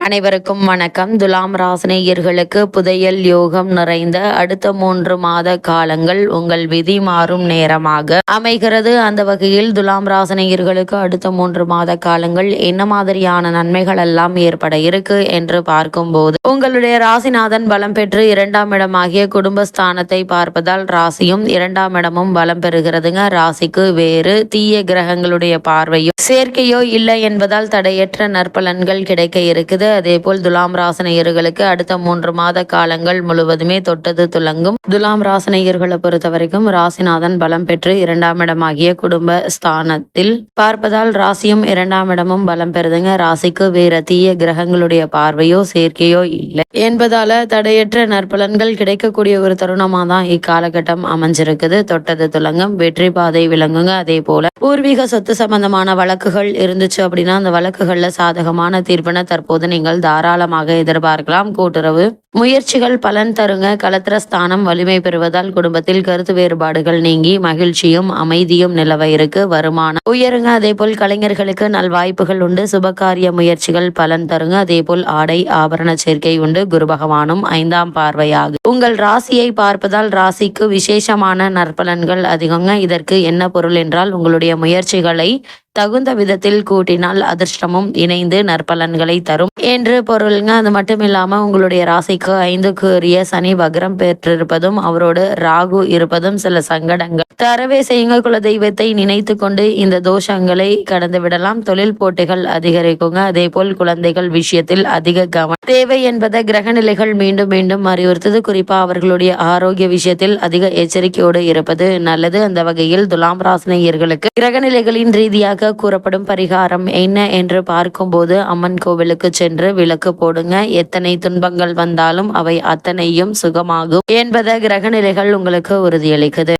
அனைவருக்கும் வணக்கம். துலாம் ராசினியர்களுக்கு புதையல் யோகம் நிறைந்த அடுத்த 3 மாத காலங்கள் உங்கள் விதி மாறும் நேரமாக அமைகிறது. அந்த வகையில் துலாம் ராசினியர்களுக்கு அடுத்த 3 மாத காலங்கள் என்ன மாதிரியான நன்மைகள் எல்லாம் ஏற்பட இருக்கு என்று பார்க்கும்போது, உங்களுடைய ராசிநாதன் பலம் பெற்று 2ஆம் இடமாகிய குடும்பஸ்தானத்தை பார்ப்பதால் ராசியும் 2ஆம் இடமும் பலம் பெறுகிறதுங்க. ராசிக்கு வேறு தீய கிரகங்களுடைய பார்வையோ சேர்க்கையோ இல்லை என்பதால் தடையற்ற நற்பலன்கள் கிடைக்க இருக்குது. அதேபோல் துலாம் ராசினியர்களுக்கு அடுத்த 3 மாத காலங்கள் முழுவதுமே தொட்டது துலங்கும். துலாம் ராசினியர்களை பொறுத்த வரைக்கும் ராசிநாதன் பலம் பெற்று 2ஆம் இடமாகிய குடும்ப ஸ்தானத்தில் பார்ப்பதால் ராசியும் 2ஆம் இடமும் பலம் பெறுதுங்க. ராசிக்கு வேற தீய கிரகங்களுடைய பார்வையோ சேர்க்கையோ இல்லை என்பதால தடையற்ற நற்பலன்கள் கிடைக்கக்கூடிய ஒரு தருணமா தான் இக்காலகட்டம் அமைஞ்சிருக்குது. தொட்டது துலங்கும், வெற்றி பாதை விளங்குங்க. அதே போல பூர்வீக சொத்து சம்பந்தமான வழக்குகள் இருந்துச்சு அப்படின்னா அந்த வழக்குகள்ல சாதகமான தீர்ப்பினை தற்போது நீங்கள் தாராளமாக எதிர்பார்க்கலாம். கூட்டுறவு முயற்சிகள் பலன் தருங்க. கலத்திரஸ்தானம் வலிமை பெறுவதால் குடும்பத்தில் கருத்து வேறுபாடுகள் நீங்கி மகிழ்ச்சியும் அமைதியும் நிலவ இருக்கு. வருமானம் உயருங்க. அதே போல் கலைஞர்களுக்கு நல்வாய்ப்புகள் உண்டு. சுபகாரிய முயற்சிகள் பலன் தருங்க. அதே போல் ஆடை ஆபரண சேர்க்கை உண்டு. குரு பகவானும் 5ஆம் பார்வையாக உங்கள் ராசியை பார்ப்பதால் ராசிக்கு விசேஷமான நற்பலன்கள் அதிகங்க. இதற்கு என்ன பொருள் என்றால், உங்களுடைய முயற்சிகளை தகுந்த விதத்தில் கூட்டினால் அதிர்ஷ்டமும் இணைந்து நற்பலன்களை தரும் என்று பொருளுங்க. அது மட்டும் இல்லாம உங்களுடைய ராசிக்கு 5க்குரிய சனி வக்ரம் பெற்றிருப்பதும் அவரோடு ராகு இருப்பதும் சில சங்கடங்கள் தரவே செய்யுங்க. குலதெய்வத்தை நினைத்து கொண்டு இந்த தோஷங்களை கடந்து விடலாம். தொழில் போட்டிகள் அதிகரிக்குங்க. அதே போல் குழந்தைகள் விஷயத்தில் அதிக கவனம் தேவை என்பதை கிரக நிலைகள் மீண்டும் மீண்டும் அறிவுறுத்தது. குறிப்பா அவர்களுடைய ஆரோக்கிய விஷயத்தில் அதிக எச்சரிக்கையோடு இருப்பது நல்லது. அந்த வகையில் துலாம் ராசினியர்களுக்கு கிரக நிலைகளின் ரீதியாக கூறப்படும் பரிகாரம் என்ன என்று பார்க்கும்போது, அம்மன் கோவிலுக்கு சென்று விளக்கு போடுங்க. எத்தனை துன்பங்கள் வந்தாலும் அவை அத்தனையும் சுகமாகும் என்பதை கிரக நிலைகள் உங்களுக்கு உறுதியளிக்குது.